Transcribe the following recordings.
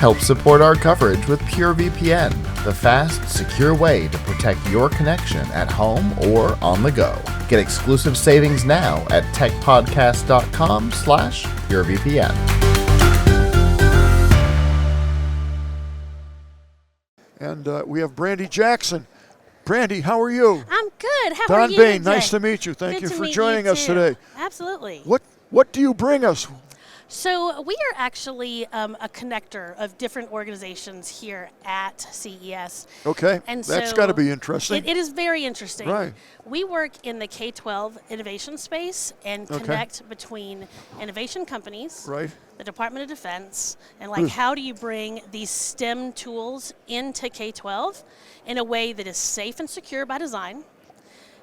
Help support our coverage with PureVPN, the fast, secure way to protect your connection at home or on the go. Get exclusive savings now at techpodcast.com/PureVPN. And we have Brandy Jackson. Brandy, how are you? I'm good. How Don are you Bain, today? nice to meet you. Thank you Good to for meet joining you us too. today. Absolutely. What do you bring us? So we are actually a connector of different organizations here at CES. Okay, And that's so got to be interesting. It is very interesting. Right. We work in the K-12 innovation space and connect between innovation companies, Right. the Department of Defense, and like how do you bring these STEM tools into K-12 in a way that is safe and secure by design,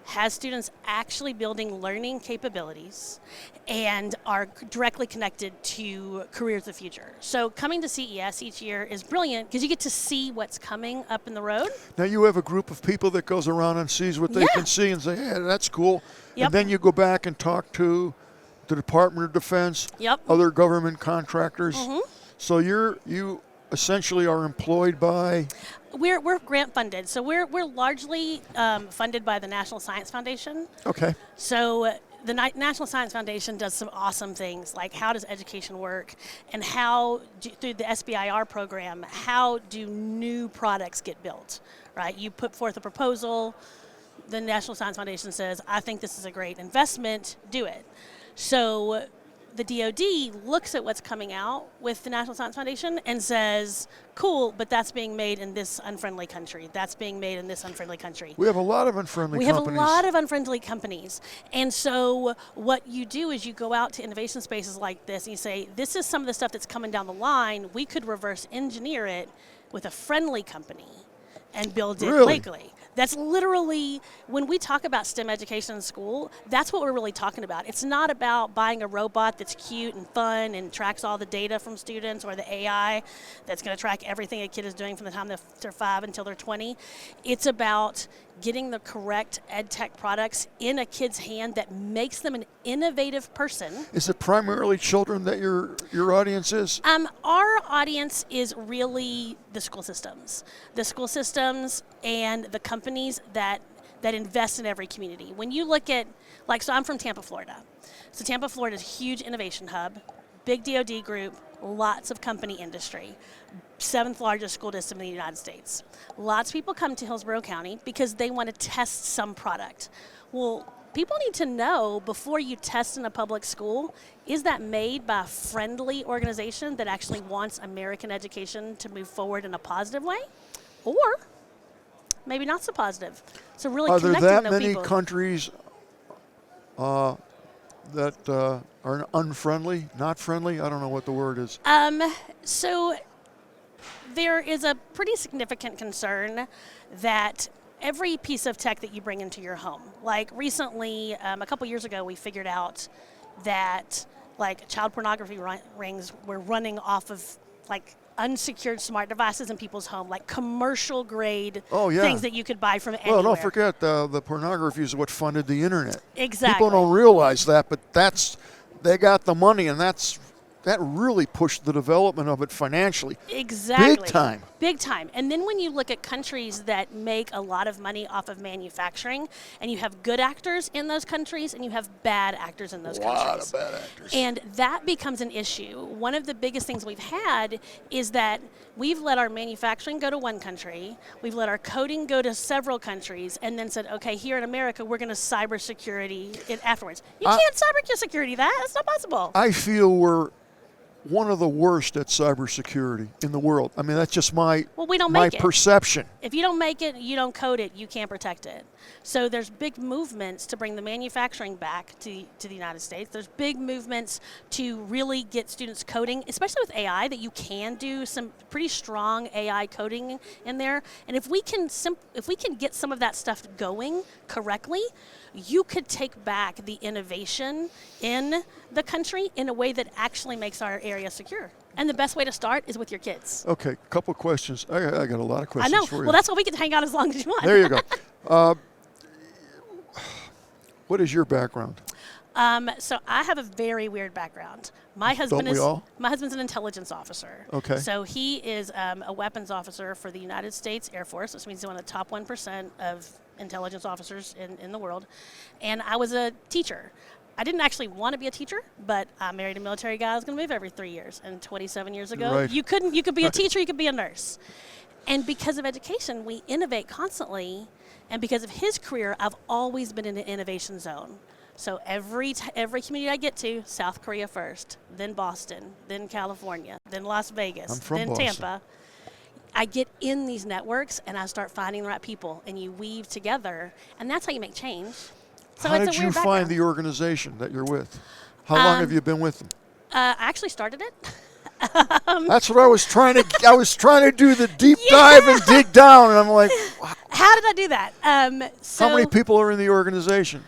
has students actually building learning capabilities, and are directly connected to careers of the future. So coming to CES each year is brilliant because you get to see what's coming up in the road. Now you have a group of people that goes around and sees what they can see and say, hey, that's cool. Yep. And then you go back and talk to the Department of Defense, other government contractors. So you essentially are employed by? We're grant funded, so we're largely funded by the National Science Foundation. Okay. So the National Science Foundation does some awesome things, like how does education work, and how through the SBIR program, how do new products get built, right? You put forth a proposal, the National Science Foundation says, I think this is a great investment, do it. So the DoD looks at what's coming out with the National Science Foundation and says, cool, but that's being made in this unfriendly country. That's being made in this unfriendly country. We have a lot of unfriendly companies. We have a lot of unfriendly companies. And so what you do is you go out to innovation spaces like this and you say, this is some of the stuff that's coming down the line. We could reverse engineer it with a friendly company and build it legally. That's literally, when we talk about STEM education in school, that's what we're really talking about. It's not about buying a robot that's cute and fun and tracks all the data from students, or the AI that's going to track everything a kid is doing from the time they're 5 until they're 20. It's about getting the correct ed tech products in a kid's hand that makes them an innovative person. Is it primarily children that your audience is? Our audience is really the school systems. The school systems and the companies that invest in every community. When you look at, so I'm from Tampa, Florida. So Tampa, Florida is a huge innovation hub, big DoD group, lots of company industry. 7th largest school district in the United States. Lots of people come to Hillsborough County because they want to test some product. Well, people need to know before you test in a public school, is that made by a friendly organization that actually wants American education to move forward in a positive way? Or maybe not so positive. So really connecting those people. Are there that many countries that are unfriendly, not friendly? I don't know what the word is. So there is a pretty significant concern that every piece of tech that you bring into your home, like recently, a couple years ago, we figured out that child pornography rings were running off of unsecured smart devices in people's home, like commercial grade things that you could buy from anywhere. Well, don't forget the pornography is what funded the internet. Exactly. People don't realize that, but they got the money, and that really pushed the development of it financially. Exactly. Big time. Big time. And then when you look at countries that make a lot of money off of manufacturing, and you have good actors in those countries, and you have bad actors in those countries. A lot of bad actors. And that becomes an issue. One of the biggest things we've had is that we've let our manufacturing go to one country, we've let our coding go to several countries, and then said, okay, here in America, we're going to cybersecurity it afterwards. You can't cybersecurity that. That's not possible. I feel we're one of the worst at cybersecurity in the world. I mean, that's just my perception. If you don't make it, you don't code it, you can't protect it. So there's big movements to bring the manufacturing back to the United States. There's big movements to really get students coding, especially with AI, that you can do some pretty strong AI coding in there. And if we can get some of that stuff going correctly, you could take back the innovation in the country in a way that actually makes our area secure. And the best way to start is with your kids. Okay, a couple questions. I got a lot of questions I know. for you. Well, that's why we can hang out as long as you want. There you go. What is your background? So I have a very weird background. My husband's an intelligence officer. Okay. So he is a weapons officer for the United States Air Force, which means he's one of the top 1% of intelligence officers in the world. And I was a teacher. I didn't actually want to be a teacher, but I married a military guy. I was going to move every 3 years. And 27 years ago, right. you could be a teacher, you could be a nurse. And because of education, we innovate constantly. And because of his career, I've always been in an innovation zone. So every community I get to, South Korea first, then Boston, then California, then Las Vegas, then Boston. Tampa. I get in these networks and I start finding the right people, and you weave together, and that's how you make change. So how it's did a weird you find the organization that you're with? How long have you been with them? I actually started it. That's what I was trying to. I was trying to do the deep dive and dig down, and I'm like, wow. How did I do that? How many people are in the organization?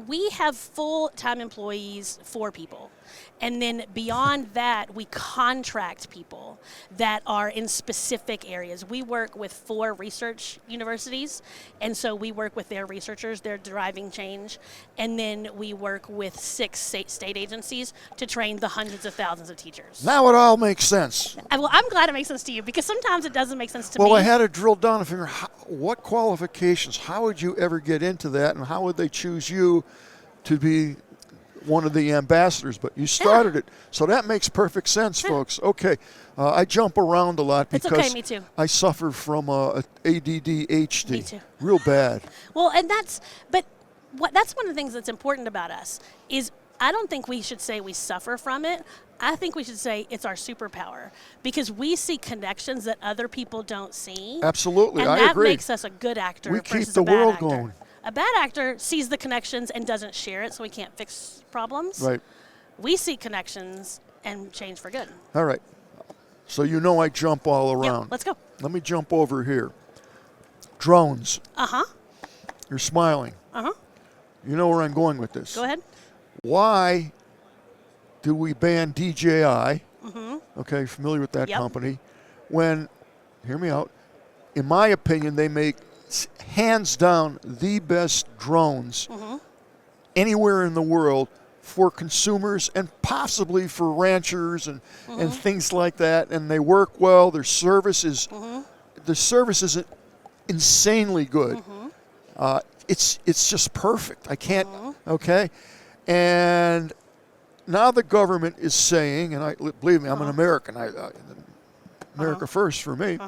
We have full-time employees, 4 people. And then beyond that, we contract people that are in specific areas. We work with 4 research universities, and so we work with their researchers. They're driving change. And then we work with 6 state agencies to train the hundreds of thousands of teachers. Now it all makes sense. Well, I'm glad it makes sense to you, because sometimes it doesn't make sense to me. Well, I had to drill down and figure out what qualifications, how would you ever get into that, and how would they choose you to be one of the ambassadors, but you started it. So that makes perfect sense, folks. Okay, I jump around a lot because it's okay, me too. I suffer from ADD-HD. Me too. Real bad. Well, and that's one of the things that's important about us is I don't think we should say we suffer from it. I think we should say it's our superpower, because we see connections that other people don't see. Absolutely, and I that agree. makes us a good actor. We versus keep the a bad world actor. going. A bad actor sees the connections and doesn't share it, so he can't fix problems. Right. We see connections and change for good. All right. So you know I jump all around. Yep, let's go. Let me jump over here. Drones. Uh-huh. You're smiling. Uh-huh. You know where I'm going with this. Go ahead. Why do we ban DJI? Mm-hmm. Okay, familiar with that company. When, hear me out, in my opinion, they make hands down the best drones anywhere in the world for consumers and possibly for ranchers and things like that. And they work well. Their service is insanely good. It's just perfect. I can't. Okay, and now the government is saying, and believe me, I'm an American. America first for me.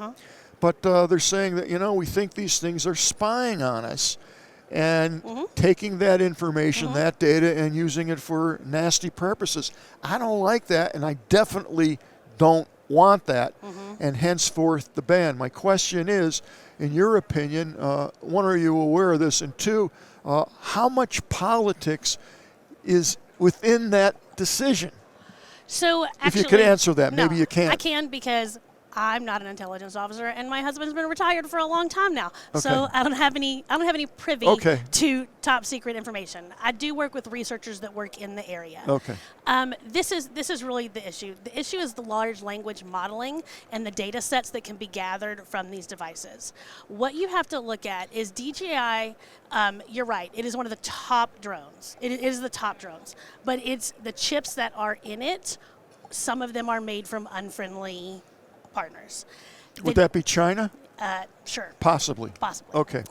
But they're saying that, we think these things are spying on us and taking that information, that data, and using it for nasty purposes. I don't like that, and I definitely don't want that, and henceforth the ban. My question is, in your opinion, one, are you aware of this? And 2, how much politics is within that decision? So actually, if you could answer that, maybe you can't. I can, because I'm not an intelligence officer, and my husband's been retired for a long time now. Okay. So I don't have any privy to top secret information. I do work with researchers that work in the area. Okay. This is really the issue. The issue is the large language modeling and the data sets that can be gathered from these devices. What you have to look at is DJI. You're right. It is one of the top drones. It is the top drones, but it's the chips that are in it. Some of them are made from unfriendly partners. Would that be China? Sure. Possibly. Okay.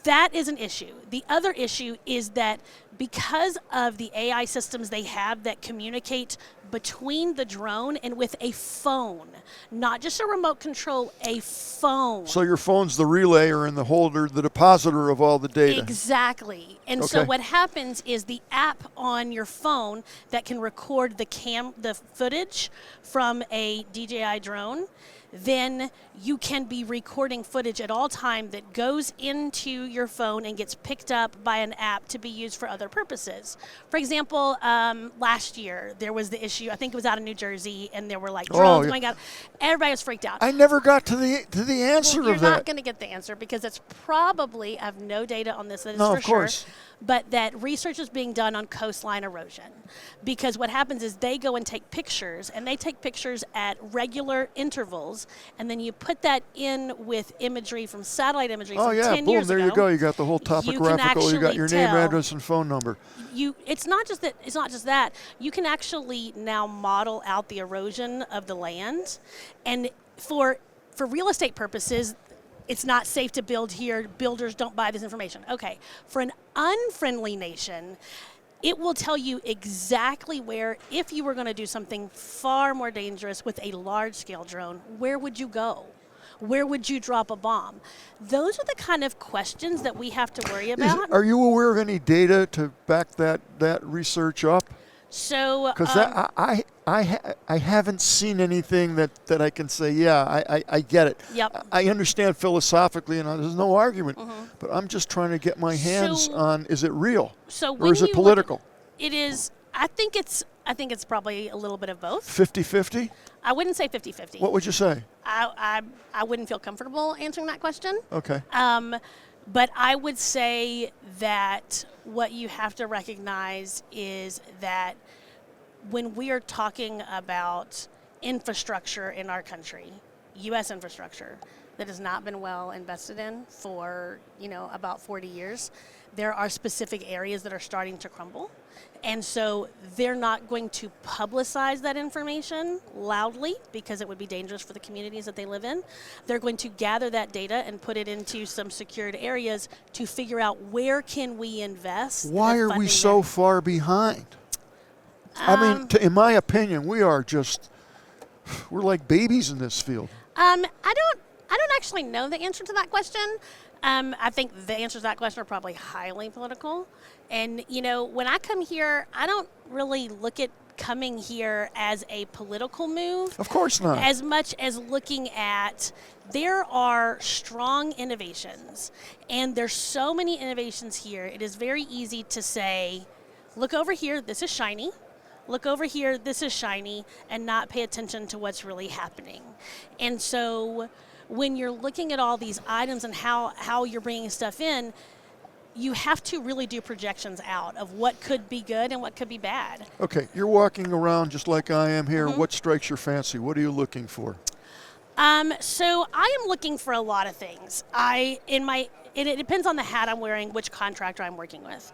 That is an issue. The other issue is that because of the AI systems they have that communicate between the drone and with a phone, not just a remote control, a phone. So your phone's the relayer and the holder, the depositor of all the data. Exactly. And so what happens is the app on your phone that can record the footage from a DJI drone, then you can be recording footage at all time that goes into your phone and gets picked up by an app to be used for other purposes. For example, last year there was the issue, I think it was out of New Jersey, and there were like drones going out. Everybody was freaked out. I never got to the answer of that. You're not going to get the answer, because it's probably, I have no data on this, that is for sure, but that research is being done on coastline erosion. Because what happens is they go and take pictures, and they take pictures at regular intervals areas, and then you put that in with imagery from satellite imagery Oh from yeah, 10 boom, years there ago. you go. You got the whole topographical, you got your name, address, and phone number. It's not just that. You can actually now model out the erosion of the land, and for real estate purposes, it's not safe to build here. Builders don't buy this information. Okay, for an unfriendly nation, it will tell you exactly where, if you were going to do something far more dangerous with a large-scale drone, where would you go? Where would you drop a bomb? Those are the kind of questions that we have to worry about. Are you aware of any data to back that research up? So, because I haven't seen anything that I can say, yeah, I get it. Yep. I understand philosophically, and there's no argument. But I'm just trying to get my hands on, is it real? Or is it political? It is. I think it's probably a little bit of both. 50-50? I wouldn't say 50-50. What would you say? I wouldn't feel comfortable answering that question. Okay. But I would say that what you have to recognize is that when we are talking about infrastructure in our country, U.S. infrastructure, that has not been well invested in for, about 40 years, there are specific areas that are starting to crumble. And so they're not going to publicize that information loudly because it would be dangerous for the communities that they live in. They're going to gather that data and put it into some secured areas to figure out where can we invest. Why are we so far behind? I mean, in my opinion, we're like babies in this field. I don't actually know the answer to that question. I think the answers to that question are probably highly political. And, when I come here, I don't really look at coming here as a political move. Of course not. As much as looking at there are strong innovations. And there's so many innovations here. It is very easy to say, look over here, this is shiny. Look over here, this is shiny, and not pay attention to what's really happening. And so when you're looking at all these items and how you're bringing stuff in, you have to really do projections out of what could be good and what could be bad. Okay, you're walking around just like I am here. What strikes your fancy? What are you looking for? So I am looking for a lot of things. It depends on the hat I'm wearing, which contractor I'm working with.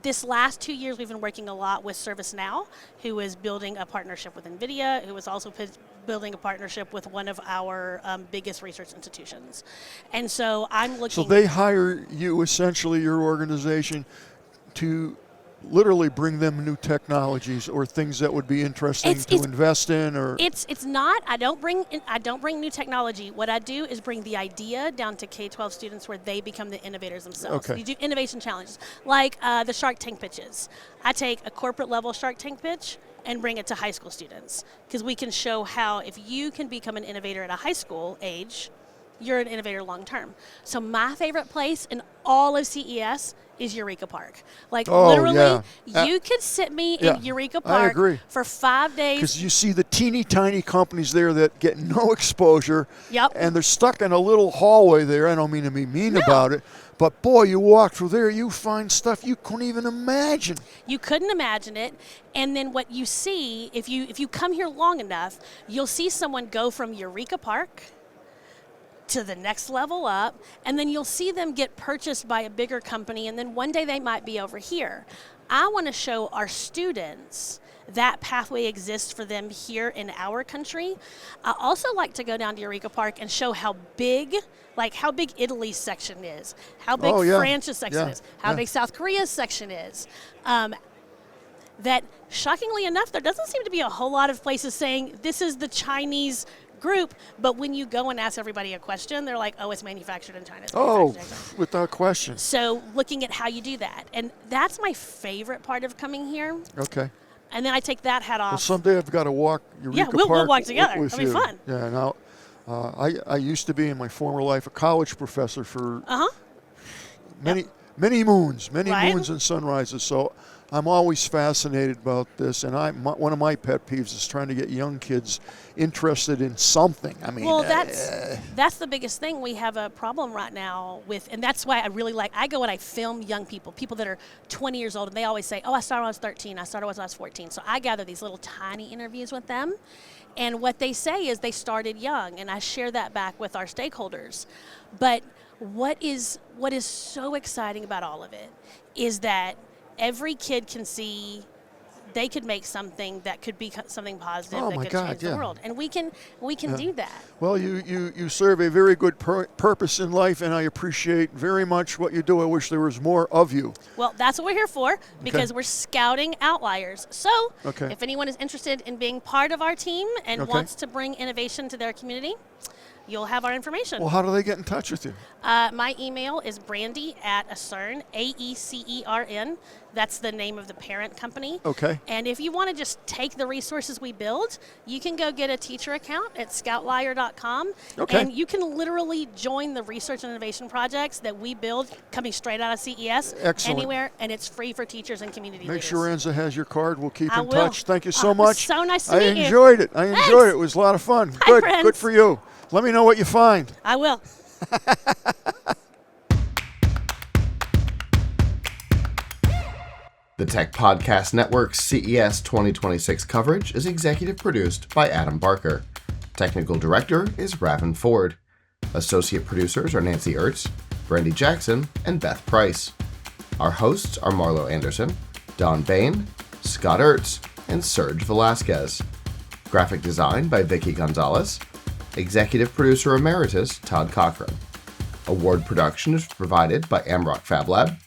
This last 2 years, we've been working a lot with ServiceNow, who is building a partnership with NVIDIA, who is also building a partnership with one of our biggest research institutions. And so I'm looking... So they hire you, essentially, your organization, to literally bring them new technologies or things that would be interesting to invest in, or it's not. I don't bring new technology. What I do is bring the idea down to K-12 students where they become the innovators themselves. Okay. You do innovation challenges like the Shark Tank pitches. I take a corporate level Shark Tank pitch and bring it to high school students because we can show how if you can become an innovator at a high school age, you're an innovator long term. So my favorite place in all of CES is Eureka Park. Literally, you could sit me in Eureka Park for 5 days. Because you see the teeny tiny companies there that get no exposure. Yep. And they're stuck in a little hallway there. I don't mean to be mean about it. But boy, you walk through there, you find stuff you couldn't even imagine. You couldn't imagine it. And then what you see, if you come here long enough, you'll see someone go from Eureka Park to the next level up, and then you'll see them get purchased by a bigger company, and then one day they might be over here. I want to show our students that pathway exists for them here in our country. I also like to go down to Eureka Park and show how big Italy's section is, how big France's section is, how big South Korea's section is. That, shockingly enough, there doesn't seem to be a whole lot of places saying this is the Chinese group, but when you go and ask everybody a question, they're like, oh, it's manufactured in China. Without question. So looking at how you do that. And that's my favorite part of coming here. Okay. And then I take that hat off. Well, someday I've got to walk Eureka Park. We'll walk together. It'll be fun. Yeah, now, I used to be, in my former life, a college professor for many moons and sunrises. So I'm always fascinated about this, and one of my pet peeves is trying to get young kids interested in something. I mean, well, that's the biggest thing. We have a problem right now with, and that's why I go and I film young people that are 20 years old, and they always say, oh, I started when I was 13, I started when I was 14. So I gather these little tiny interviews with them, and what they say is they started young, and I share that back with our stakeholders. But what is so exciting about all of it is that every kid can see they could make something that could be something positive that could change the world, and we can do that. Well, you serve a very good purpose in life, and I appreciate very much what you do. I wish there was more of you. Well, that's what we're here for, because we're scouting outliers. So if anyone is interested in being part of our team and wants to bring innovation to their community, you'll have our information. Well, how do they get in touch with you? My email is brandy@AECERN, AECERN. That's the name of the parent company. Okay. And if you want to just take the resources we build, you can go get a teacher account at Scoutlier.com. Okay. And you can literally join the research and innovation projects that we build coming straight out of CES. Excellent. Anywhere, and it's free for teachers and community leaders. Make sure Enza has your card. We'll keep in will. touch. Thank you so much. So nice to meet you. I enjoyed it. Thanks. It. It was a lot of fun. Hi, Good. friends. Good for you. Let me know what you find. I will. The Tech Podcast Network's CES 2026 coverage is executive produced by Adam Barker. Technical director is Ravin Ford. Associate producers are Nancy Ertz, Brandy Jackson, and Beth Price. Our hosts are Marlo Anderson, Don Bain, Scott Ertz, and Serge Velasquez. Graphic design by Vicky Gonzalez. Executive producer emeritus Todd Cochran. Award production is provided by Amrock Fab Lab.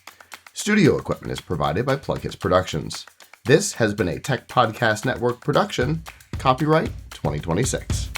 Studio equipment is provided by PLUGHITZ Productions. This has been a Tech Podcast Network production. Copyright 2026.